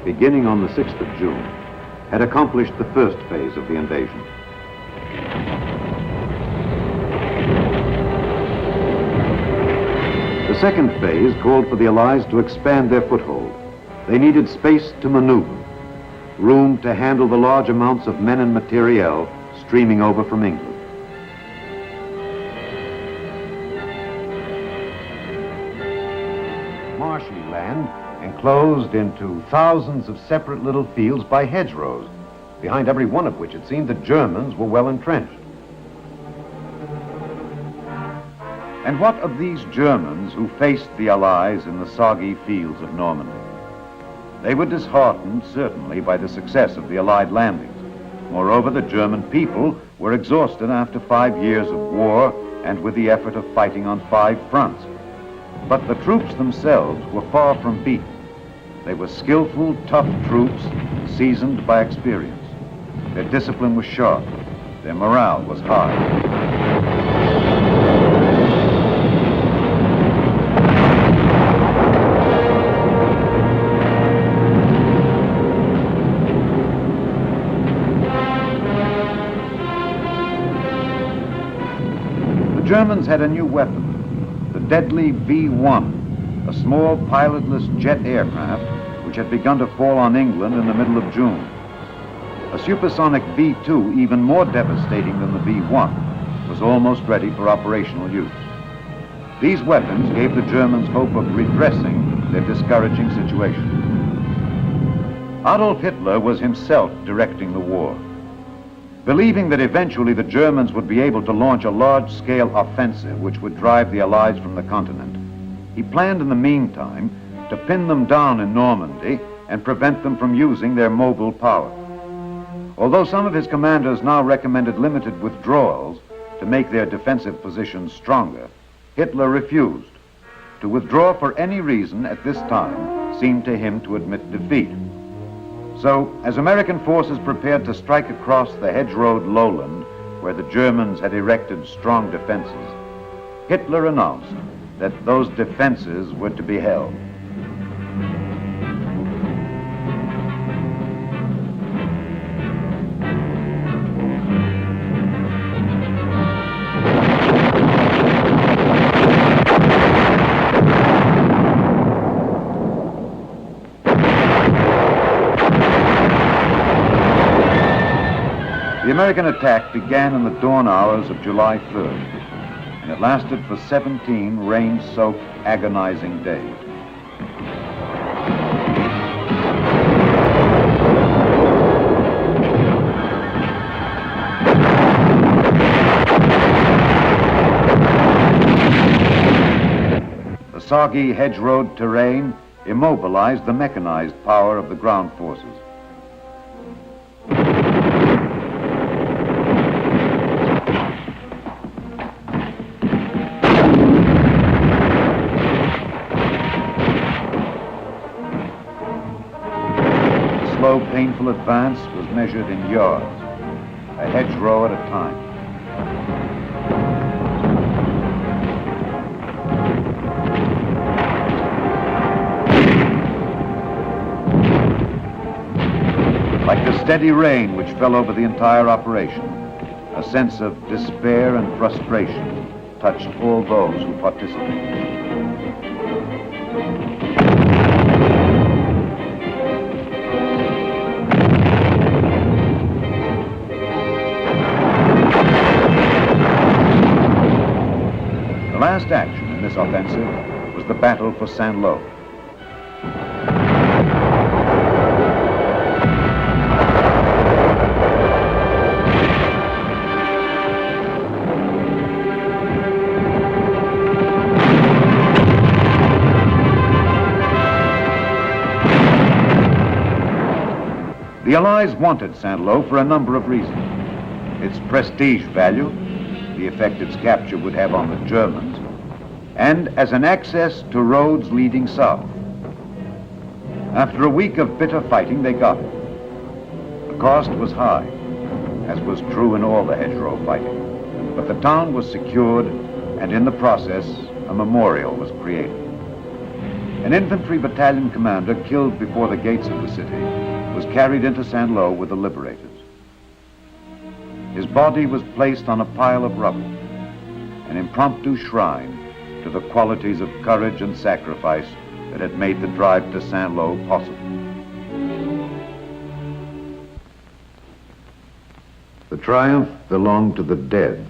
beginning on the 6th of June, had accomplished the first phase of the invasion. The second phase called for the Allies to expand their foothold. They needed space to maneuver, room to handle the large amounts of men and materiel streaming over from England. Marshy land enclosed into thousands of separate little fields by hedgerows, behind every one of which it seemed the Germans were well entrenched. And what of these Germans who faced the Allies in the soggy fields of Normandy? They were disheartened, certainly, by the success of the Allied landings. Moreover, the German people were exhausted after 5 years of war and with the effort of fighting on 5 fronts. But the troops themselves were far from beaten. They were skillful, tough troops, seasoned by experience. Their discipline was sharp. Their morale was high. The Germans had a new weapon, the deadly V-1, a small pilotless jet aircraft which had begun to fall on England in the middle of June. A supersonic V-2, even more devastating than the V-1, was almost ready for operational use. These weapons gave the Germans hope of redressing their discouraging situation. Adolf Hitler was himself directing the war. Believing that eventually the Germans would be able to launch a large-scale offensive which would drive the Allies from the continent, he planned in the meantime to pin them down in Normandy and prevent them from using their mobile power. Although some of his commanders now recommended limited withdrawals to make their defensive positions stronger, Hitler refused. To withdraw for any reason at this time seemed to him to admit defeat. So, as American forces prepared to strike across the hedge-rowed lowland where the Germans had erected strong defenses, Hitler announced that those defenses were to be held. The American attack began in the dawn hours of July 3rd, and it lasted for 17 rain-soaked, agonizing days. The soggy hedge-road terrain immobilized the mechanized power of the ground forces. Slow, painful advance was measured in yards, a hedgerow at a time. Like the steady rain which fell over the entire operation, a sense of despair and frustration touched all those who participated. The last action in this offensive was the battle for Saint-Lô. The Allies wanted Saint-Lô for a number of reasons. Its prestige value, the effect its capture would have on the Germans, and as an access to roads leading south. After a week of bitter fighting, they got it. The cost was high, as was true in all the hedgerow fighting, but the town was secured, and in the process, a memorial was created. An infantry battalion commander killed before the gates of the city was carried into Saint-Lô with the liberators. His body was placed on a pile of rubble, an impromptu shrine to the qualities of courage and sacrifice that had made the drive to Saint-Lô possible. The triumph belonged to the dead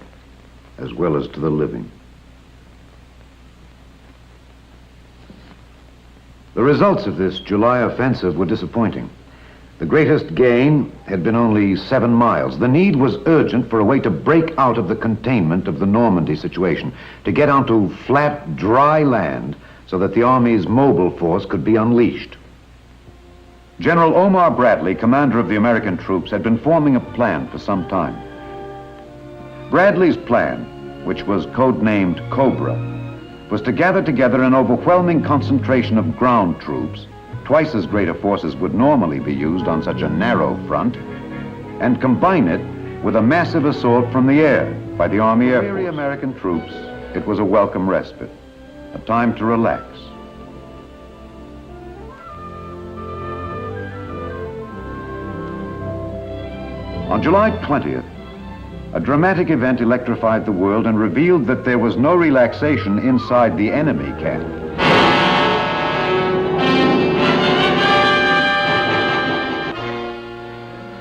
as well as to the living. The results of this July offensive were disappointing. The greatest gain had been only 7 miles. The need was urgent for a way to break out of the containment of the Normandy situation, to get onto flat, dry land so that the Army's mobile force could be unleashed. General Omar Bradley, commander of the American troops, had been forming a plan for some time. Bradley's plan, which was codenamed Cobra, was to gather together an overwhelming concentration of ground troops, twice as great a force as would normally be used on such a narrow front, and combine it with a massive assault from the air by the Army Air Force. For the American troops, it was a welcome respite, a time to relax. On July 20th, a dramatic event electrified the world and revealed that there was no relaxation inside the enemy camp.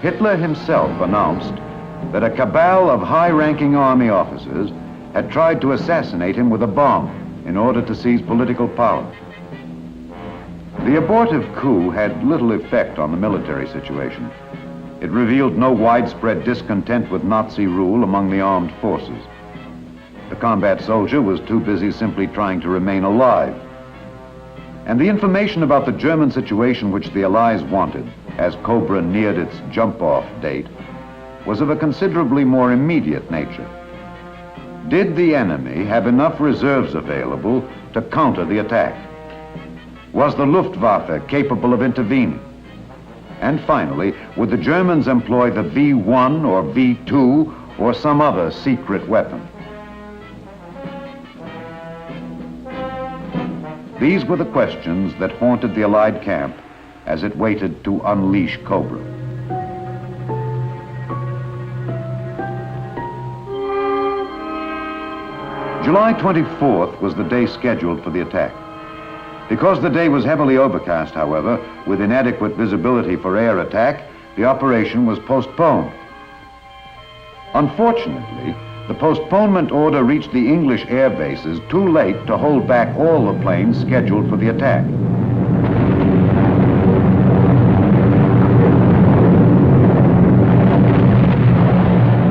Hitler himself announced that a cabal of high-ranking army officers had tried to assassinate him with a bomb in order to seize political power. The abortive coup had little effect on the military situation. It revealed no widespread discontent with Nazi rule among the armed forces. The combat soldier was too busy simply trying to remain alive. And the information about the German situation which the Allies wanted, as Cobra neared its jump-off date, was of a considerably more immediate nature. Did the enemy have enough reserves available to counter the attack? Was the Luftwaffe capable of intervening? And finally, would the Germans employ the V1 or V2 or some other secret weapon? These were the questions that haunted the Allied camp as it waited to unleash Cobra. July 24th was the day scheduled for the attack. Because the day was heavily overcast, however, with inadequate visibility for air attack, the operation was postponed. Unfortunately, the postponement order reached the English air bases too late to hold back all the planes scheduled for the attack.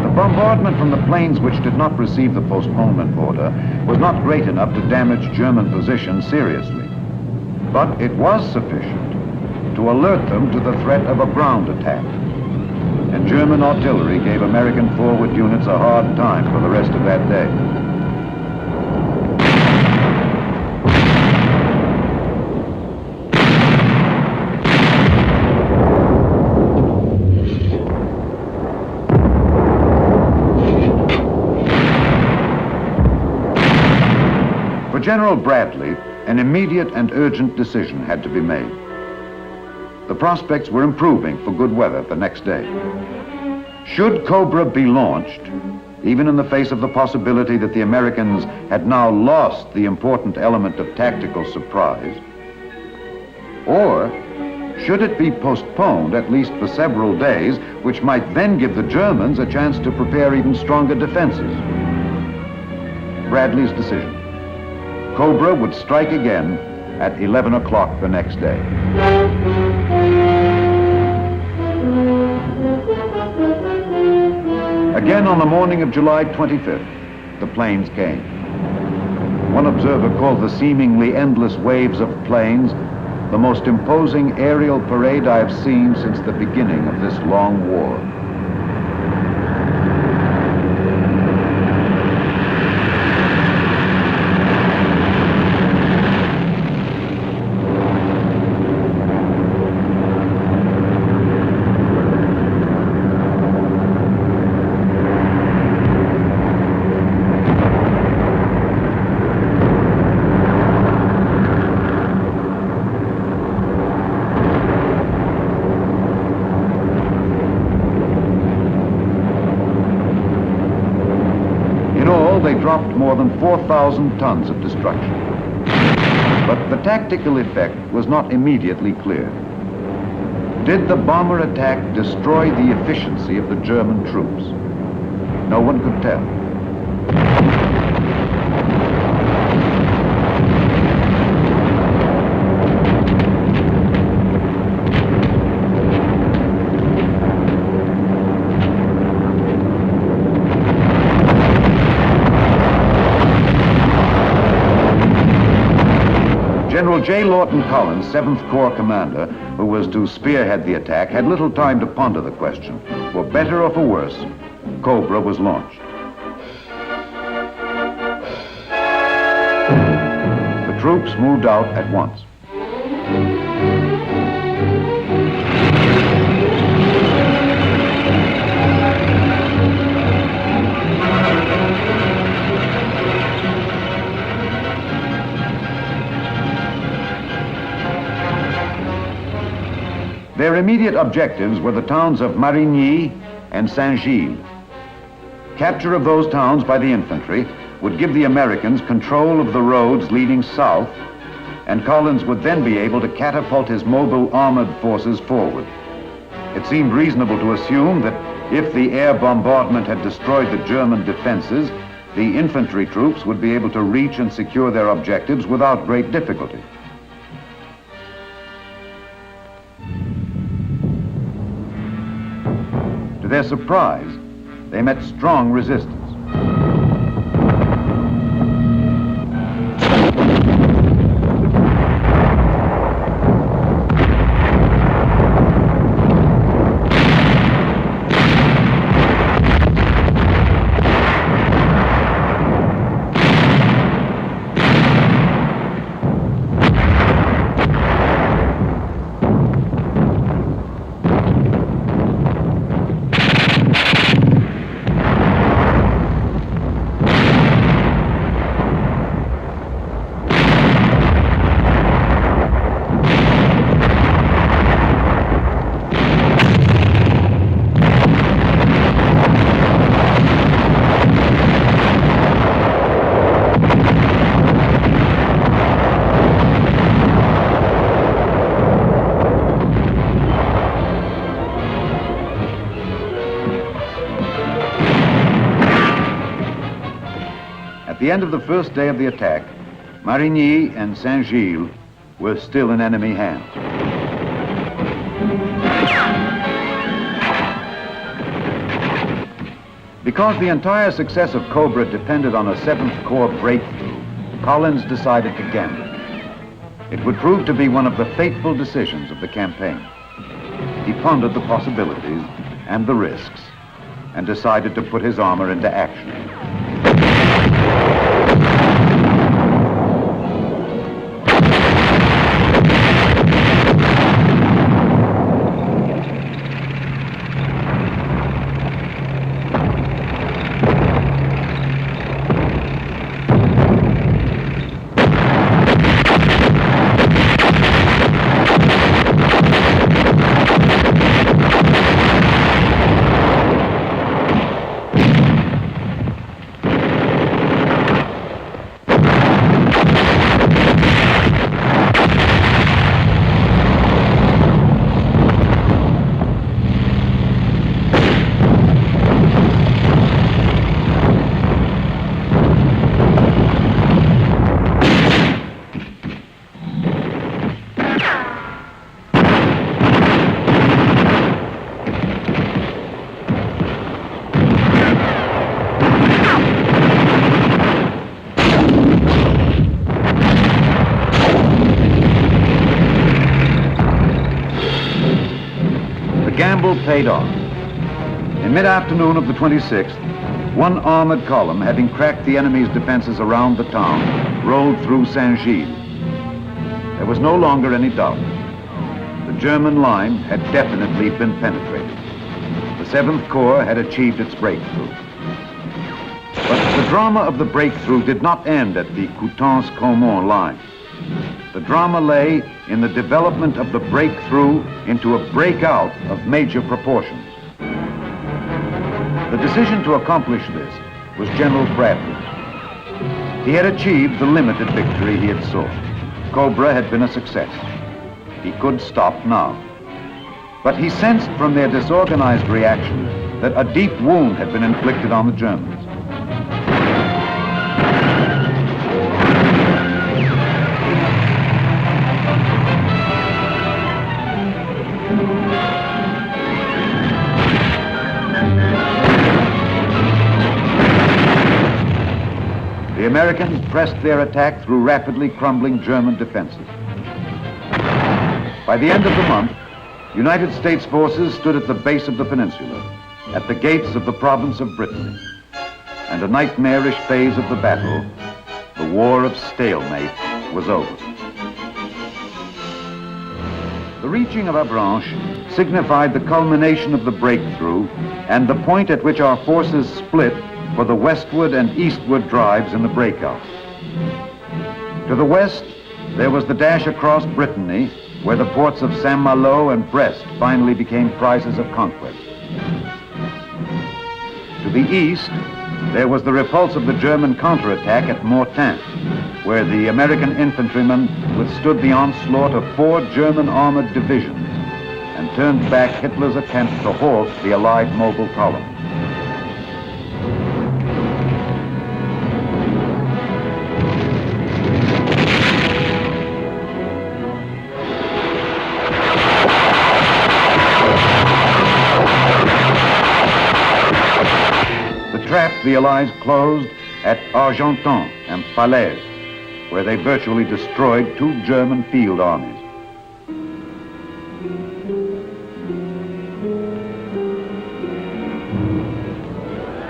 The bombardment from the planes which did not receive the postponement order was not great enough to damage German positions seriously. But it was sufficient to alert them to the threat of a ground attack. And German artillery gave American forward units a hard time for the rest of that day. For General Bradley, an immediate and urgent decision had to be made. The prospects were improving for good weather the next day. Should Cobra be launched, even in the face of the possibility that the Americans had now lost the important element of tactical surprise? Or should it be postponed at least for several days, which might then give the Germans a chance to prepare even stronger defenses? Bradley's decision. Cobra would strike again at 11 o'clock the next day. Again on the morning of July 25th, the planes came. One observer called the seemingly endless waves of planes the most imposing aerial parade I have seen since the beginning of this long war. dropped more than 4,000 tons of destruction. But the tactical effect was not immediately clear. Did the bomber attack destroy the efficiency of the German troops? No one could tell. General J. Lawton Collins, 7th Corps commander, who was to spearhead the attack, had little time to ponder the question. For better or for worse, Cobra was launched. The troops moved out at once. Their immediate objectives were the towns of Marigny and Saint-Gilles. Capture of those towns by the infantry would give the Americans control of the roads leading south, and Collins would then be able to catapult his mobile armored forces forward. It seemed reasonable to assume that if the air bombardment had destroyed the German defenses, the infantry troops would be able to reach and secure their objectives without great difficulty. To their surprise, they met strong resistance. At the end of the first day of the attack, Marigny and Saint-Gilles were still in enemy hands. Because the entire success of Cobra depended on a 7th Corps breakthrough, Collins decided to gamble. It would prove to be one of the fateful decisions of the campaign. He pondered the possibilities and the risks and decided to put his armor into action. The gamble paid off. In mid-afternoon of the 26th, one armored column, having cracked the enemy's defenses around the town, rolled through Saint-Gilles. There was no longer any doubt. The German line had definitely been penetrated. The 7th Corps had achieved its breakthrough. But the drama of the breakthrough did not end at the Coutances-Caumont line. The drama lay in the development of the breakthrough into a breakout of major proportions. The decision to accomplish this was General Bradley's. He had achieved the limited victory he had sought. Cobra had been a success. He could stop now. But he sensed from their disorganized reaction that a deep wound had been inflicted on the Germans. The Americans pressed their attack through rapidly crumbling German defenses. By the end of the month, United States forces stood at the base of the peninsula, at the gates of the province of Brittany. And a nightmarish phase of the battle, the war of stalemate, was over. The reaching of Avranches signified the culmination of the breakthrough and the point at which our forces split for the westward and eastward drives in the breakout. To the west, there was the dash across Brittany, where the ports of Saint-Malo and Brest finally became prizes of conquest. To the east, there was the repulse of the German counterattack at Mortain, where the American infantrymen withstood the onslaught of 4 German armored divisions and turned back Hitler's attempt to halt the Allied mobile column. The Allies closed at Argenton and Falaise, where they virtually destroyed 2 German field armies.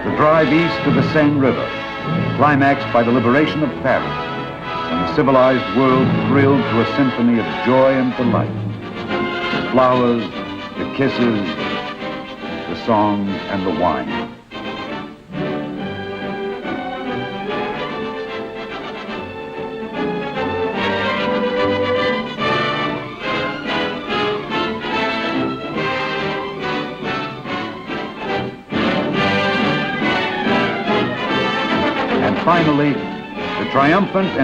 The drive east to the Seine River, climaxed by the liberation of Paris, and the civilized world thrilled to a symphony of joy and delight. The flowers, the kisses, the songs, and the wine. Finally, the triumphant and